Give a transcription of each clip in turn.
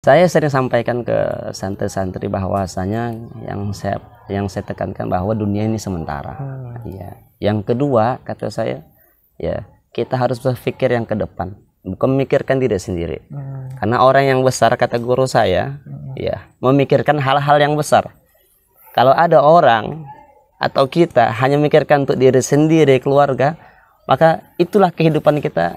Saya sering sampaikan ke santri-santri bahwasanya yang saya tekankan bahwa dunia ini sementara. Ya. Yang kedua, kata saya, ya kita harus berpikir yang ke depan, bukan memikirkan diri sendiri. Karena orang yang besar, kata guru saya, ya memikirkan hal-hal yang besar. Kalau ada orang atau kita hanya memikirkan untuk diri sendiri, keluarga, maka itulah kehidupan kita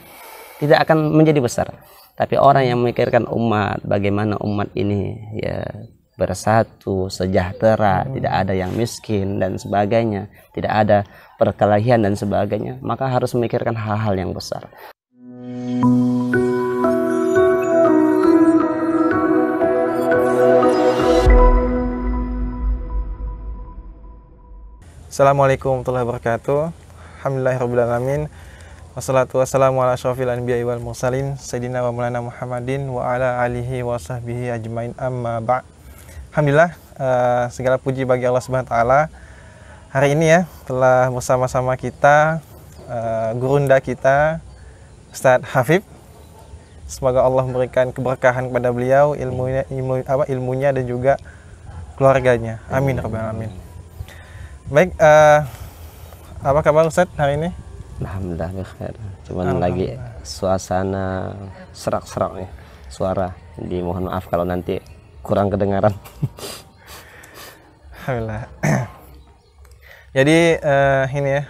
tidak akan menjadi besar. Tapi orang yang memikirkan umat, bagaimana umat ini ya bersatu, sejahtera, tidak ada yang miskin dan sebagainya, tidak ada perkelahian dan sebagainya, maka harus memikirkan hal-hal yang besar. Assalamualaikum warahmatullahi wabarakatuh. Alhamdulillahirrabbilalamin. Wassalatu wassalamu ala asyrafil anbiya'i wal mursalin Sayyidina wa maulana Muhammadin wa ala alihi wa sahbihi ajmain amma ba'. Alhamdulillah, segala puji bagi Allah Subhanahu wa taala. Hari ini ya telah bersama-sama kita gurunda kita Ustadz Hafib. Semoga Allah memberikan keberkahan kepada beliau, ilmunya dan juga keluarganya. Amin rabbal alamin. Baik, apa kabar Ustadz hari ini? Alhamdulillah bikhair. Cuman lagi suasana serak-serak nih suara. Dimohon maaf kalau nanti kurang kedengaran. Alhamdulillah. Jadi ini ya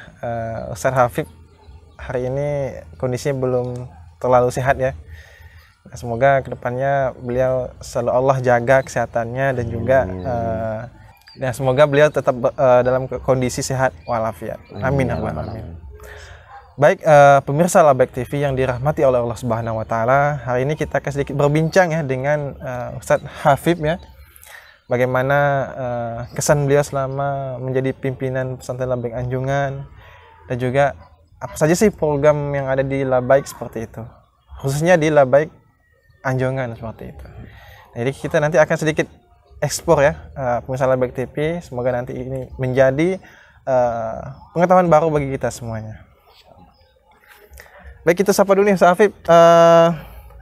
Ustadz Hafib hari ini kondisinya belum terlalu sehat ya. Semoga kedepannya beliau selalu Allah jaga kesehatannya dan juga semoga beliau tetap dalam kondisi sehat walafiat. Amin ya rabbal alamin. Baik, pemirsa Labbaik TV yang dirahmati oleh Allah Subhanahu wa taala, hari ini kita akan sedikit berbincang ya dengan Ustadz Hafib ya. Bagaimana kesan beliau selama menjadi pimpinan pesantren Labbaik Anjungan dan juga apa saja sih program yang ada di Labbaik seperti itu. Khususnya di Labbaik Anjungan seperti itu. Jadi kita nanti akan sedikit eksplor ya pemirsa Labbaik TV, semoga nanti ini menjadi pengetahuan baru bagi kita semuanya. Baik, kita sapa dulu nih Ustadz Hafib.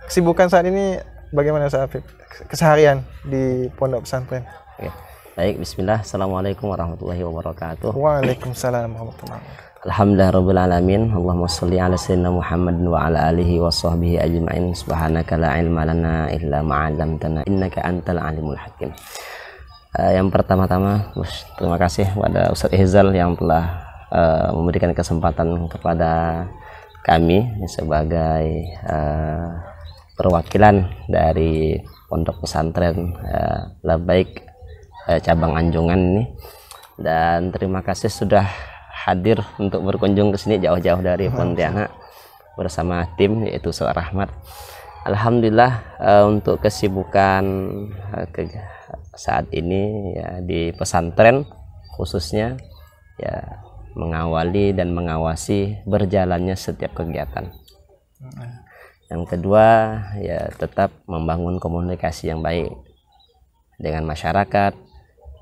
Kesibukan saat ini bagaimana Ustadz Hafib? Keseharian di pondok pesantren. Oke. Baik, bismillah. Assalamualaikum warahmatullahi wabarakatuh. Waalaikumsalam warahmatullahi wabarakatuh. Alhamdulillahirabbil alamin. Allahumma sholli ala sayyidina Muhammad wa ala alihi wa sahbihi ajmain. Subhanaka la ilma lana illa ma 'allamtana innaka antal alimul hakim. Yang pertama-tama terima kasih kepada Ustadz Ihzal yang telah memberikan kesempatan kepada kami sebagai perwakilan dari pondok pesantren Labbaik cabang Anjungan ini, dan terima kasih sudah hadir untuk berkunjung ke sini jauh-jauh dari Pontianak bersama tim yaitu Ustadz Rahmat. Alhamdulillah untuk kesibukan saat ini ya di pesantren khususnya ya mengawali dan mengawasi berjalannya setiap kegiatan. Yang kedua ya tetap membangun komunikasi yang baik dengan masyarakat,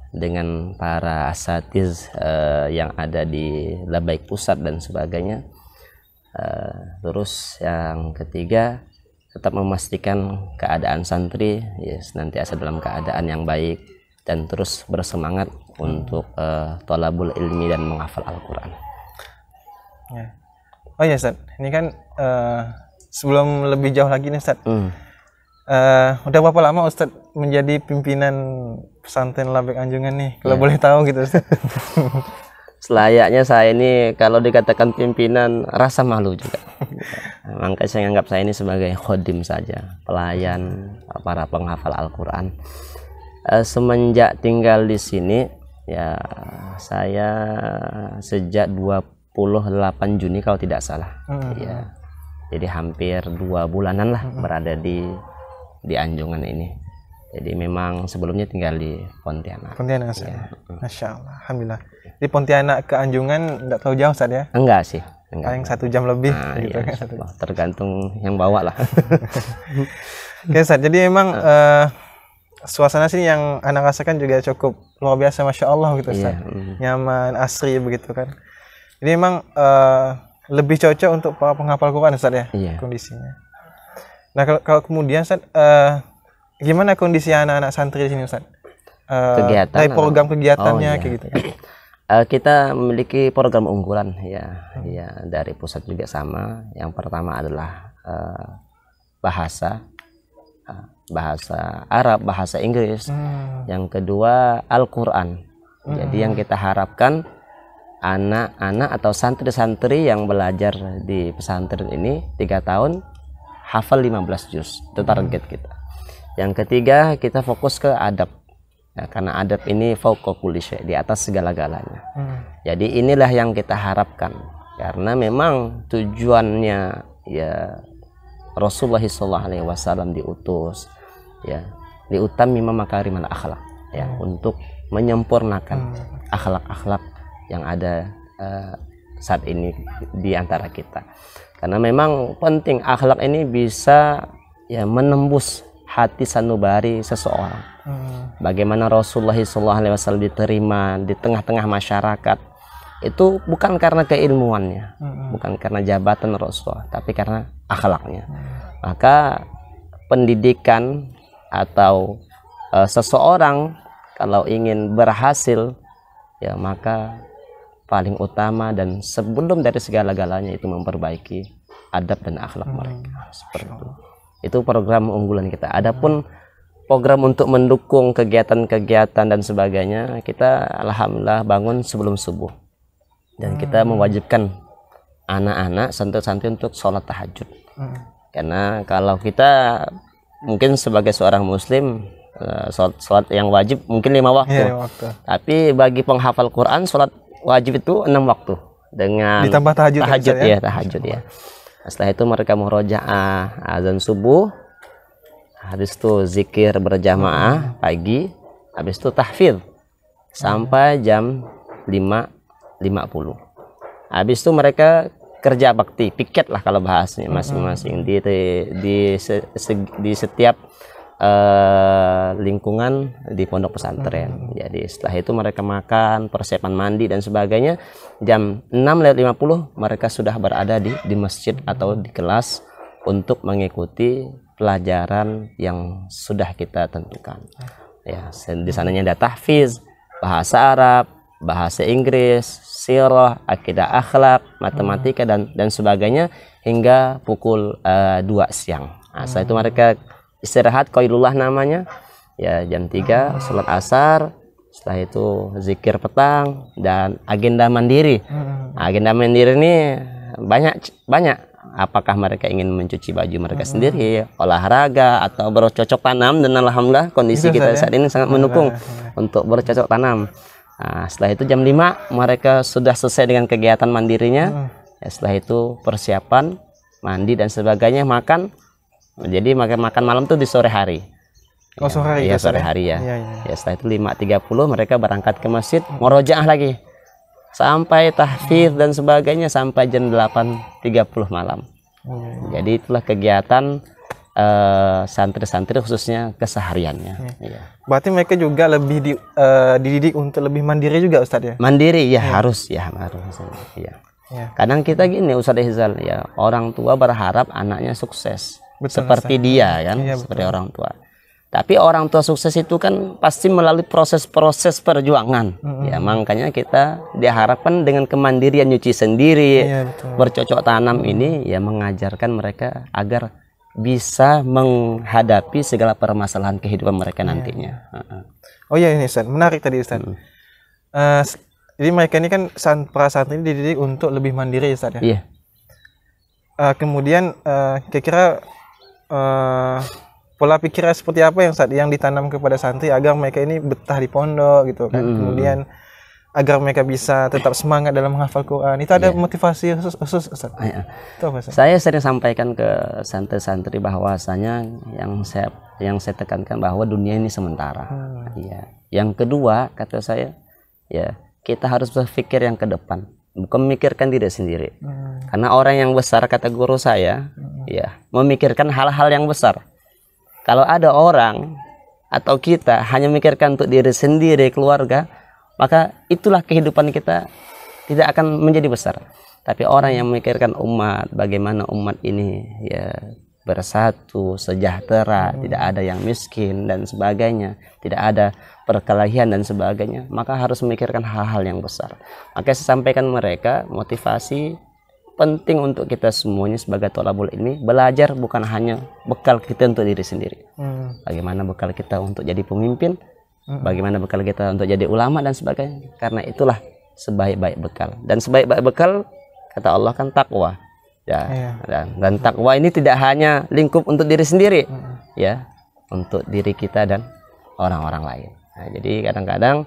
dengan para asatiz yang ada di Labbaik Pusat dan sebagainya. Terus yang ketiga tetap memastikan keadaan santri ya senantiasa dalam keadaan yang baik dan terus bersemangat untuk thalabul ilmi dan menghafal Al-Quran. Ya. Oh ya Ustadz, ini kan sebelum lebih jauh lagi nih Ustadz, udah berapa lama Ustadz menjadi pimpinan pesantren Labbaik Anjungan nih? Kalau boleh tahu gitu Ustadz. Selayaknya saya ini kalau dikatakan pimpinan rasa malu juga. Makanya saya anggap saya ini sebagai khodim saja, pelayan para penghafal Al-Quran. Semenjak tinggal di sini ya saya sejak 28 Juni kalau tidak salah. Ya. Jadi hampir 2 bulanan lah berada di Anjungan ini. Jadi memang sebelumnya tinggal di Pontianak. Pontianak ya. Masya Allah, alhamdulillah. Di Pontianak ke Anjungan enggak terlalu jauh Ustadz ya? Enggak sih. Paling 1 jam lebih. Gitu, iya, kan? Tergantung yang bawa lah. Oke Ustadz, jadi memang suasana sini yang anak rasakan juga cukup luar biasa, Masya Allah gitu Ustaz. Nyaman, asri begitu kan. Jadi memang lebih cocok untuk para penghafal Quran Ustaz ya, kondisinya. Nah kalau kemudian Ustaz, gimana kondisi anak-anak santri di sini Ustaz? Kegiatan dari program kegiatannya iya. kayak gitu kan? Kita memiliki program unggulan ya, ya dari pusat juga sama. Yang pertama adalah bahasa Arab, bahasa Inggris. Yang kedua Al-Quran. Jadi yang kita harapkan anak-anak atau santri-santri yang belajar di pesantren ini 3 tahun hafal 15 juz. Itu target kita. Yang ketiga kita fokus ke adab. Ya, karena adab ini fauqa kulli syai', di atas segala-galanya. Jadi inilah yang kita harapkan. Karena memang tujuannya ya Rasulullah SAW diutus ya liutammima makarimal akhlak ya untuk menyempurnakan akhlak-akhlak yang ada saat ini di antara kita. Karena memang penting akhlak ini bisa ya menembus hati sanubari seseorang. Bagaimana Rasulullah SAW diterima di tengah-tengah masyarakat itu bukan karena keilmuannya, bukan karena jabatan Rasulullah, tapi karena akhlaknya. Maka pendidikan atau seseorang kalau ingin berhasil ya maka paling utama dan sebelum dari segala-galanya itu memperbaiki adab dan akhlak mereka. Seperti itu program unggulan kita. Adapun program untuk mendukung kegiatan-kegiatan dan sebagainya, kita alhamdulillah bangun sebelum subuh dan kita mewajibkan anak-anak santri-santri untuk sholat tahajud. Karena kalau kita mungkin sebagai seorang muslim sholat yang wajib mungkin 5 waktu. Iya, waktu. Tapi bagi penghafal Quran sholat wajib itu 6 waktu dengan ditambah tahajud ya, tahajud ya. Setelah itu mereka murojaah azan subuh, habis itu zikir berjamaah pagi, habis itu tahfidz sampai jam 5.50. Habis itu mereka kerja bakti, piket lah kalau bahasanya masing-masing di setiap lingkungan di pondok pesantren. Jadi setelah itu mereka makan, persiapan mandi dan sebagainya. Jam 6.50 mereka sudah berada di masjid atau di kelas untuk mengikuti pelajaran yang sudah kita tentukan. Ya, di sananya ada tahfiz, bahasa Arab, bahasa Inggris, sirah, akidah akhlak, matematika dan sebagainya hingga pukul 2 siang. Nah, setelah itu mereka istirahat, qailullah namanya ya, jam 3 sholat asar, setelah itu zikir petang dan agenda mandiri. Agenda mandiri ini banyak apakah mereka ingin mencuci baju mereka sendiri, olahraga atau bercocok tanam, dan alhamdulillah kondisi kita saat ini sangat mendukung untuk bercocok tanam. Nah, setelah itu jam 5 mereka sudah selesai dengan kegiatan mandirinya. Ya, setelah itu persiapan mandi dan sebagainya, makan. Jadi makan malam tuh di sore hari. Oh, sore hari. Ya, sore hari ya. Ya. Ya, setelah itu 5.30 mereka berangkat ke masjid, murojaah lagi. Sampai tahfidz dan sebagainya sampai jam 8.30 malam. Jadi itulah kegiatan santri-santri khususnya kesehariannya. Ya. Berarti mereka juga lebih dididik untuk lebih mandiri juga Ustadz ya? Mandiri ya, harus ya. Ya. Kadang kita gini Ustadz Ihzal ya, orang tua berharap anaknya sukses. Betul, seperti dia kan, seperti orang tua. Tapi orang tua sukses itu kan pasti melalui proses-proses perjuangan. Ya, makanya kita diharapkan dengan kemandirian nyuci sendiri, bercocok tanam ini ya mengajarkan mereka agar bisa menghadapi segala permasalahan kehidupan mereka nantinya. Oh iya, ini Ustaz, menarik tadi Ustaz. Jadi mereka ini kan para santri ini dididik untuk lebih mandiri Ustaz ya. Iya. Kemudian kira-kira pola pikirnya seperti apa yang ditanam kepada santri agar mereka ini betah di pondok gitu kan. Kemudian agar mereka bisa tetap semangat dalam menghafal Quran. Itu ada motivasi khusus Ustaz? Itu apa, Ustaz? Saya sering sampaikan ke santri-santri bahwasanya yang saya tekankan bahwa dunia ini sementara. Ya. Yang kedua kata saya ya, kita harus berpikir yang ke depan, bukan memikirkan diri sendiri. Karena orang yang besar kata guru saya ya memikirkan hal-hal yang besar. Kalau ada orang atau kita hanya memikirkan untuk diri sendiri, keluarga, maka itulah kehidupan kita tidak akan menjadi besar. Tapi orang yang memikirkan umat, bagaimana umat ini ya bersatu, sejahtera, tidak ada yang miskin dan sebagainya, tidak ada perkelahian dan sebagainya, maka harus memikirkan hal-hal yang besar. Maka saya sampaikan mereka motivasi penting untuk kita semuanya sebagai thalabul ilmi, belajar bukan hanya bekal kita untuk diri sendiri. Bagaimana bekal kita untuk jadi pemimpin, bagaimana bekal kita untuk jadi ulama dan sebagainya. Karena itulah sebaik-baik bekal. Dan sebaik-baik bekal kata Allah kan takwa. Ya, dan takwa ini tidak hanya lingkup untuk diri sendiri, ya, untuk diri kita dan orang-orang lain. Nah, jadi kadang-kadang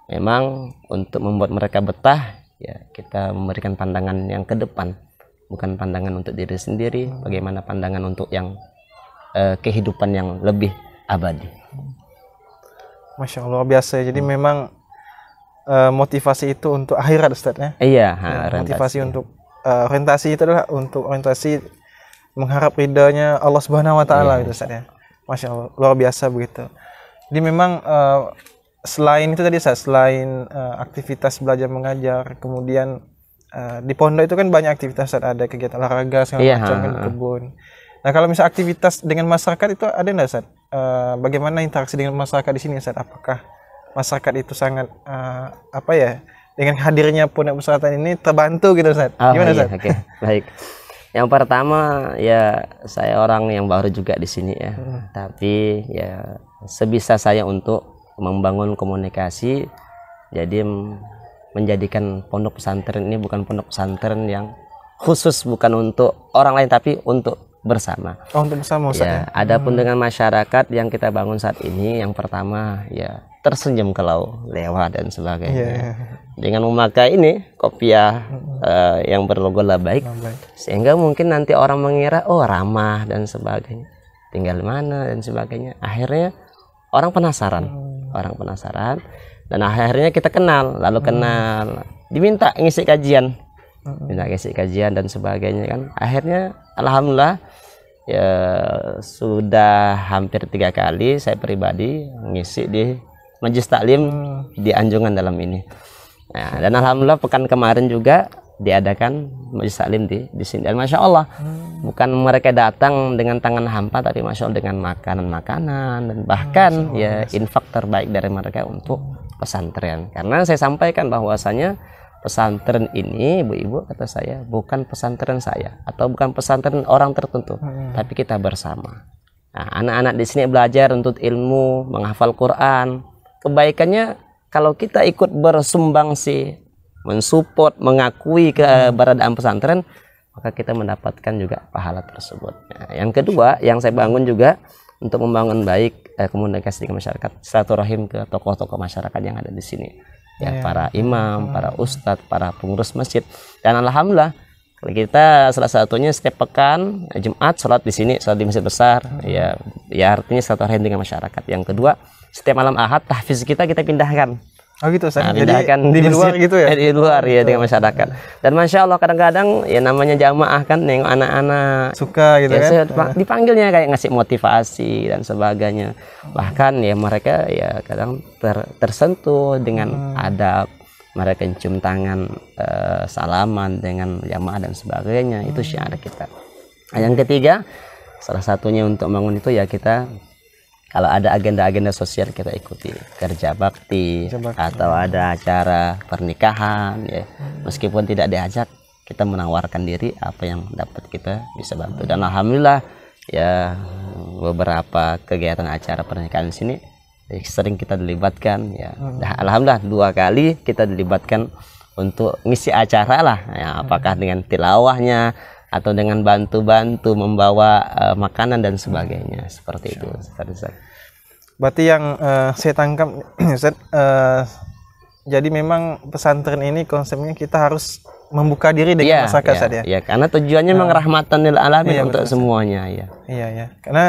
memang untuk membuat mereka betah, ya kita memberikan pandangan yang ke depan, bukan pandangan untuk diri sendiri, bagaimana pandangan untuk yang kehidupan yang lebih abadi. Masya Allah, biasa. Jadi memang motivasi itu untuk akhirat, Ustaz, ya? Iya, motivasi untuk orientasi itu adalah untuk orientasi mengharap ridhanya Allah Subhanahu wa taala, gitu, Ustaz, ya. Masya Allah, luar biasa begitu. Jadi memang selain itu tadi, Ustaz, selain aktivitas belajar mengajar, kemudian di pondok itu kan banyak aktivitas, Ustaz, ada kegiatan olahraga segala macam, kan, kebun. Nah, kalau misalnya aktivitas dengan masyarakat itu ada enggak, Ustaz? Bagaimana interaksi dengan masyarakat di sini, Ustaz? Apakah masyarakat itu sangat apa ya, dengan hadirnya pondok pesantren ini terbantu gitu, Ustaz? Gimana, Ustaz? Oke, baik. Yang pertama, ya saya orang yang baru juga di sini, ya. Tapi ya sebisa saya untuk membangun komunikasi, jadi menjadikan pondok pesantren ini bukan pondok pesantren yang khusus, bukan untuk orang lain tapi untuk bersama. Oh, untuk bersama, Ustaz, ya. Adapun dengan masyarakat yang kita bangun saat ini, yang pertama ya tersenyum kalau lewat dan sebagainya. Dengan memakai ini kopiah yang berlogo Labaik, sehingga mungkin nanti orang mengira oh ramah dan sebagainya, tinggal mana dan sebagainya. Akhirnya orang penasaran, dan akhirnya kita kenal, lalu kenal, diminta ngisi kajian, dan sebagainya, kan. Akhirnya alhamdulillah ya sudah hampir 3 kali saya pribadi ngisi di Majelis Taklim di Anjungan dalam ini. Nah, dan alhamdulillah pekan kemarin juga diadakan Majelis Taklim di sini. Dan masya Allah, bukan mereka datang dengan tangan hampa, tapi masya Allah dengan makanan-makanan dan bahkan ya infak terbaik dari mereka untuk pesantren. Karena saya sampaikan bahwasanya pesantren ini, ibu-ibu, kata saya, bukan pesantren saya atau bukan pesantren orang tertentu, tapi kita bersama. Nah, anak-anak di sini belajar untuk ilmu, menghafal Quran. Kebaikannya kalau kita ikut bersumbangsi, mensupport, mengakui keberadaan pesantren, maka kita mendapatkan juga pahala tersebut. Nah, yang kedua, yang saya bangun juga untuk membangun baik komunikasi dengan masyarakat, silaturahim ke tokoh-tokoh masyarakat yang ada di sini. Ya, para imam, para ustadz, para pengurus masjid. Dan alhamdulillah kita salah satunya setiap pekan Jumat sholat di sini, sholat di masjid besar. Ya artinya silaturahim dengan masyarakat. Yang kedua, setiap malam Ahad tahfiz kita pindahkan. Oh gitu, Ustaz. Nah, pindahkan di luar gitu ya? Di luar ya, dengan masyarakat. Dan masya Allah kadang-kadang ya namanya jamaah kan, nengok anak-anak suka gitu ya, kan. Dipanggilnya kayak ngasih motivasi dan sebagainya. Bahkan ya mereka ya kadang tersentuh dengan adab, mereka cium tangan, salaman dengan jamaah dan sebagainya. Itu syiar kita. Nah, yang ketiga, salah satunya untuk bangun itu ya kita, kalau ada agenda-agenda sosial kita ikuti, kerja bakti, atau ada acara pernikahan, ya meskipun tidak diajak, kita menawarkan diri apa yang dapat kita bisa bantu. Dan alhamdulillah ya beberapa kegiatan acara pernikahan di sini sering kita dilibatkan, ya. Alhamdulillah 2 kali kita dilibatkan untuk ngisi acara lah, ya, apakah dengan tilawahnya atau dengan bantu-bantu membawa makanan dan sebagainya, seperti itu. Berarti yang saya tangkap, Ustaz, jadi memang pesantren ini konsepnya kita harus membuka diri dengan masyarakat, Ustaz, ya. Ya, karena tujuannya memang rahmatan lil alamin untuk semuanya, ya. Iya. Karena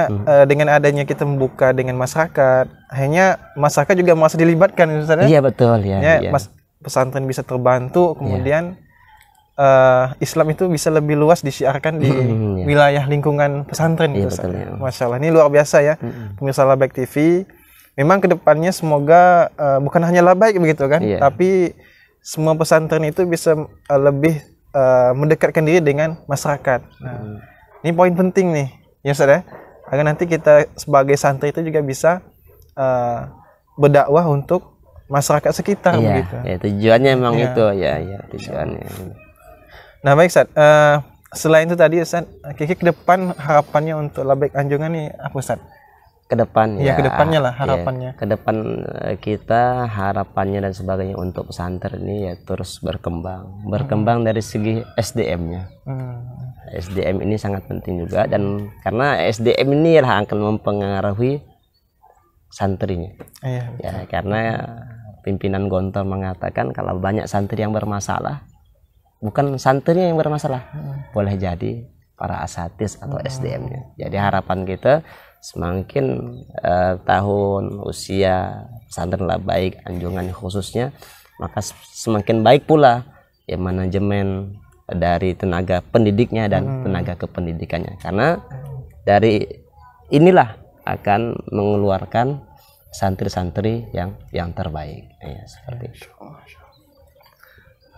dengan adanya kita membuka dengan masyarakat, akhirnya masyarakat juga merasa dilibatkan, Ustaz, ya. Iya, betul, ya. Pesantren bisa terbantu, kemudian Islam itu bisa lebih luas disiarkan di wilayah lingkungan pesantren, gitu, betul, ya. Masya Allah, ini luar biasa ya, pemirsa Labaik TV. Memang kedepannya semoga bukan hanya Labaik begitu kan, tapi semua pesantren itu bisa lebih mendekatkan diri dengan masyarakat. Nah, ini poin penting nih ya Ustaz ya, agar nanti kita sebagai santri itu juga bisa berdakwah untuk masyarakat sekitar begitu. Ya, tujuannya memang itu ya tujuannya. Nah baik Ustaz, selain itu tadi Ustaz, Kiki ke depan harapannya untuk Labbaik Anjungan nih apa Ustaz? Ke depan ya, ke depannya lah harapannya. Ke depan kita harapannya dan sebagainya untuk pesantren ini ya terus berkembang dari segi SDM-nya. SDM ini sangat penting juga, dan karena SDM ini lah akan mempengaruhi santrinya. Ya, karena pimpinan Gontor mengatakan kalau banyak santri yang bermasalah, bukan santrinya yang bermasalah, boleh jadi para asatidz atau SDM-nya. Jadi harapan kita semakin tahun usia pesantren Labbaik Anjungan khususnya, maka semakin baik pula ya manajemen dari tenaga pendidiknya dan tenaga kependidikannya, karena dari inilah akan mengeluarkan santri-santri yang terbaik ya, seperti itu.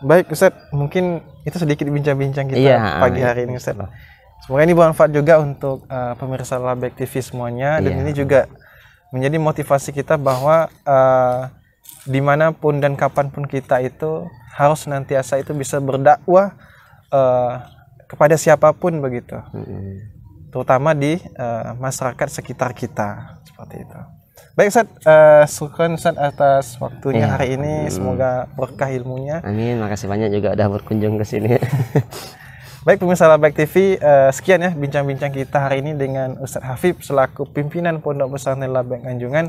Baik Ustaz, mungkin itu sedikit bincang-bincang kita pagi hari ini Ustaz. Semoga ini bermanfaat juga untuk pemirsa Labbaik TV semuanya, dan ini juga menjadi motivasi kita bahwa dimanapun dan kapanpun kita itu harus senantiasa itu bisa berdakwah kepada siapapun begitu, terutama di masyarakat sekitar kita seperti itu. Baik Ustaz, syukran Ustaz atas waktunya hari ini, semoga berkah ilmunya. Amin, makasih banyak juga udah berkunjung ke sini. Baik pemirsa Labbaik TV, sekian ya bincang-bincang kita hari ini dengan Ustaz Hafib selaku pimpinan Pondok Pesantren Labbaik Anjungan.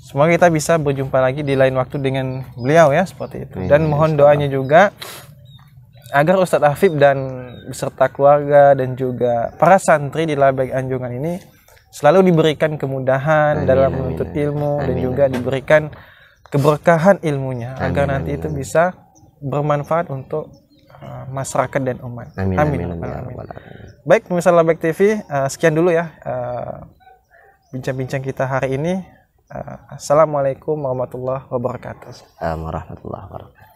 Semoga kita bisa berjumpa lagi di lain waktu dengan beliau ya, seperti itu. Dan mohon doanya juga agar Ustaz Hafib dan beserta keluarga dan juga para santri di Labbaik Anjungan ini selalu diberikan kemudahan dalam menuntut ilmu, dan juga diberikan keberkahan ilmunya, agar nanti itu bisa bermanfaat untuk masyarakat dan umat. Amin. Baik pemirsa Labbaik TV, sekian dulu ya bincang-bincang kita hari ini. Assalamualaikum warahmatullahi wabarakatuh. Warahmatullahi wabarakatuh.